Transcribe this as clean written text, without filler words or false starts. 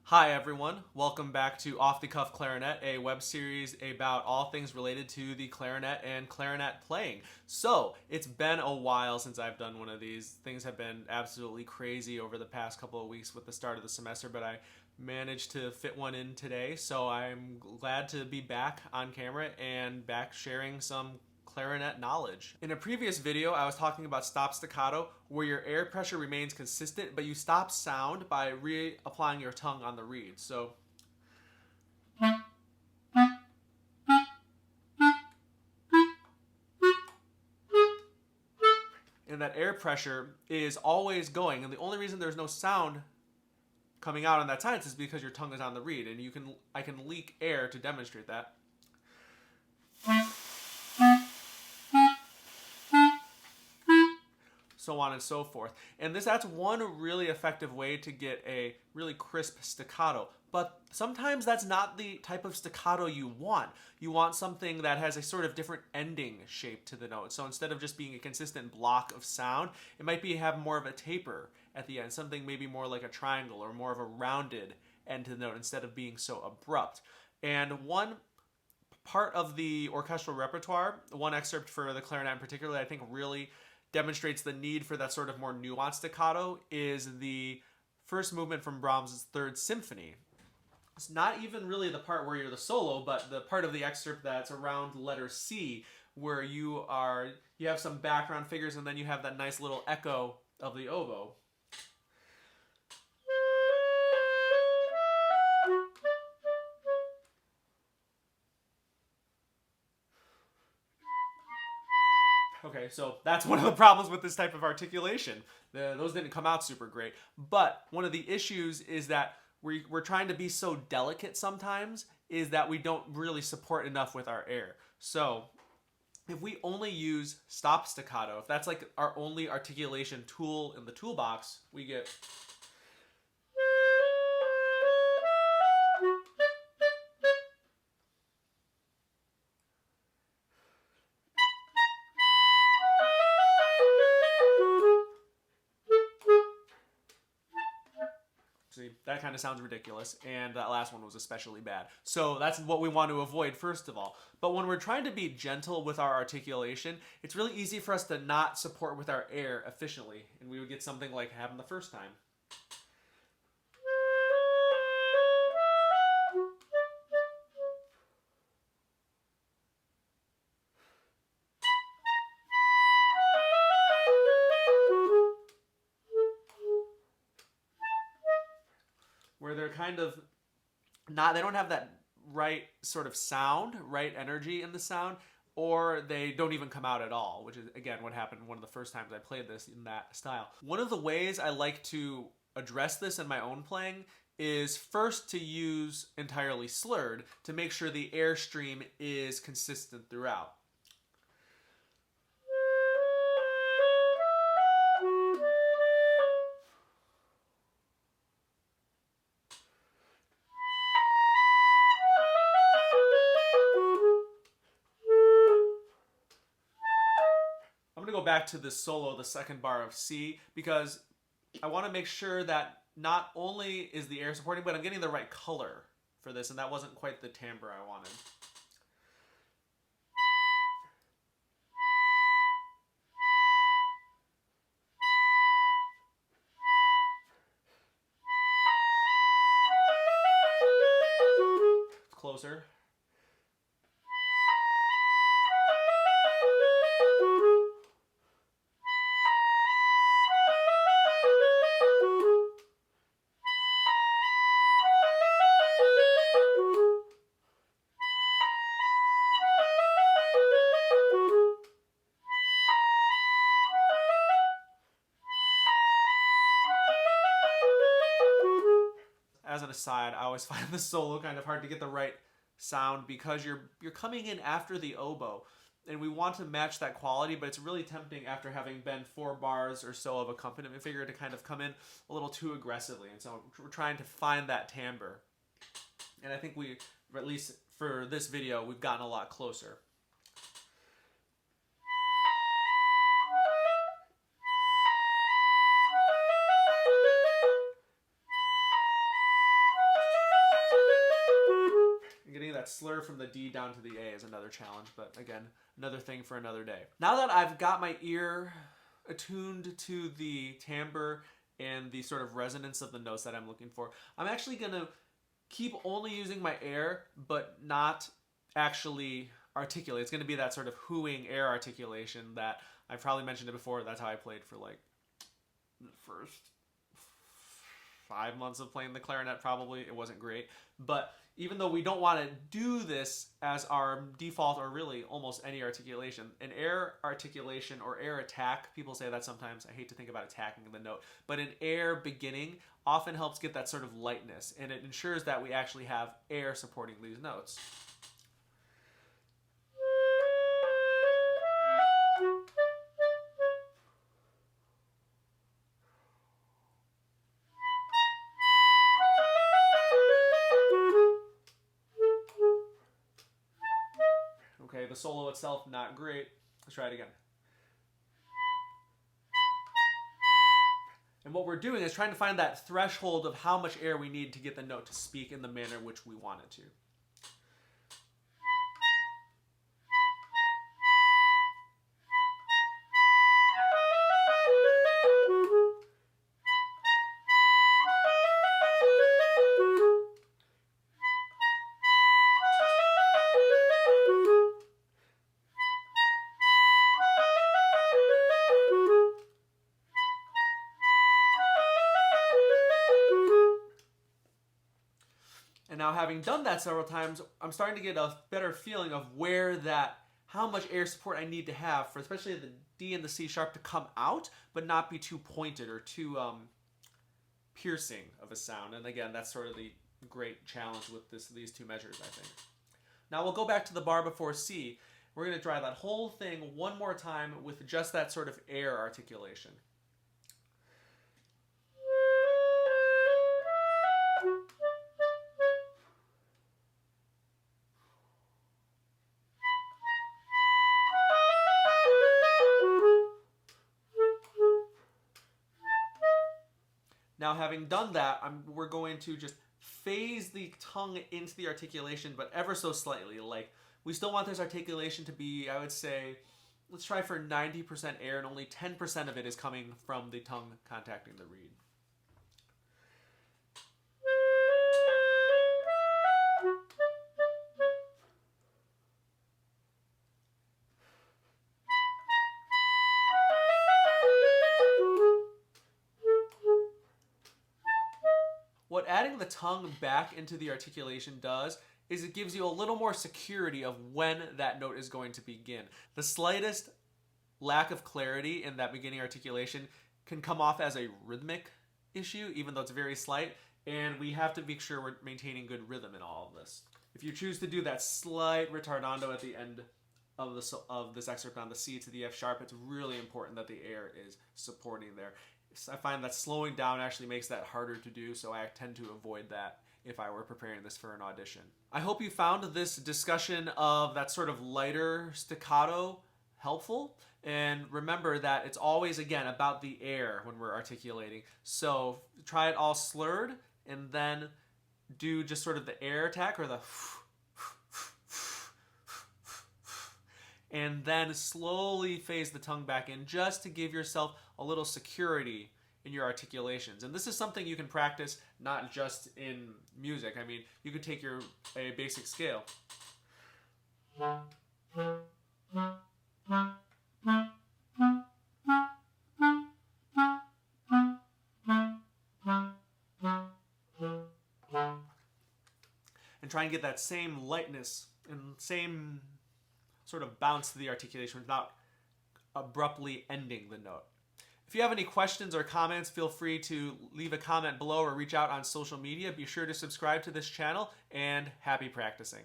Hi everyone, welcome back to Off the Cuff Clarinet, a web series about all things related to the clarinet and clarinet playing. So, it's been a while since I've done one of these. Things have been absolutely crazy over the past couple of weeks with the start of the semester, but I managed to fit one in today, so I'm glad to be back on camera and back sharing some clarinet knowledge. In a previous video, I was talking about stop staccato, where your air pressure remains consistent, but you stop sound by reapplying your tongue on the reed. So, and that air pressure is always going, and the only reason there's no sound coming out on that side is because your tongue is on the reed, and I can leak air to demonstrate that. So on and so forth. And that's one really effective way to get a really crisp staccato. But sometimes that's not the type of staccato you want. You want something that has a sort of different ending shape to the note. So instead of just being a consistent block of sound, it might have more of a taper at the end, something maybe more like a triangle or more of a rounded end to the note instead of being so abrupt. And one part of the orchestral repertoire, one excerpt for the clarinet in particular, I think really demonstrates the need for that sort of more nuanced staccato is the first movement from Brahms' Third Symphony. It's not even really the part where you're the solo, but the part of the excerpt that's around letter C, where you have some background figures and then you have that nice little echo of the oboe. Okay, so that's one of the problems with this type of articulation. Those didn't come out super great. But one of the issues is that we're trying to be so delicate sometimes, is that we don't really support enough with our air. So if we only use stop staccato, if that's like our only articulation tool in the toolbox, we get... See, that kind of sounds ridiculous, and that last one was especially bad. So that's what we want to avoid first of all. But when we're trying to be gentle with our articulation, it's really easy for us to not support with our air efficiently, and we would get something like happened the first time. Where they're kind of they don't have that right sort of sound, right energy in the sound, or they don't even come out at all, which is, again, what happened one of the first times I played this in that style. One of the ways I like to address this in my own playing is first to use entirely slurred to make sure the airstream is consistent throughout. Go back to the solo, the second bar of C, because I want to make sure that not only is the air supporting, but I'm getting the right color for this, and that wasn't quite the timbre I wanted. Closer. As an aside, I always find the solo kind of hard to get the right sound because you're coming in after the oboe, and we want to match that quality, but it's really tempting after having been 4 bars or so of accompaniment figure to kind of come in a little too aggressively, and so we're trying to find that timbre. And I think we, or at least for this video, we've gotten a lot closer. slur from the D down to the A is another challenge, but again, another thing for another day. Now that I've got my ear attuned to the timbre and the sort of resonance of the notes that I'm looking for, I'm actually going to keep only using my air, but not actually articulate. It's going to be that sort of hooing air articulation that I've probably mentioned it before. That's how I played for like the first 5 months of playing the clarinet. Probably it wasn't great, but even though we don't want to do this as our default or really almost any articulation, an air articulation or air attack, people say that sometimes. I hate to think about attacking the note, but an air beginning often helps get that sort of lightness, and it ensures that we actually have air supporting these notes. Okay, the solo itself, not great. Let's try it again. And what we're doing is trying to find that threshold of how much air we need to get the note to speak in the manner which we want it to. And now, having done that several times, I'm starting to get a better feeling of how much air support I need to have for especially the D and the C sharp to come out, but not be too pointed or too piercing of a sound. And again, that's sort of the great challenge with these two measures, I think. Now we'll go back to the bar before C. We're going to try that whole thing one more time with just that sort of air articulation. Now, having done that, we're going to just phase the tongue into the articulation, but ever so slightly. Like, we still want this articulation to be, I would say, let's try for 90% air, and only 10% of it is coming from the tongue contacting the reed. What adding the tongue back into the articulation does is it gives you a little more security of when that note is going to begin. The slightest lack of clarity in that beginning articulation can come off as a rhythmic issue, even though it's very slight, and we have to make sure we're maintaining good rhythm in all of this. If you choose to do that slight retardando at the end of this excerpt on the C to the F sharp, it's really important that the air is supporting there. I find that slowing down actually makes that harder to do, so I tend to avoid that if I were preparing this for an audition. I hope you found this discussion of that sort of lighter staccato helpful, and remember that it's always, again, about the air when we're articulating. So try it all slurred, and then do just sort of the air attack, or the and then slowly phase the tongue back in just to give yourself a little security in your articulations. And this is something you can practice not just in music. I mean, you could take a basic scale. And try and get that same lightness and same sort of bounce to the articulation without abruptly ending the note. If you have any questions or comments, feel free to leave a comment below or reach out on social media. Be sure to subscribe to this channel, and happy practicing.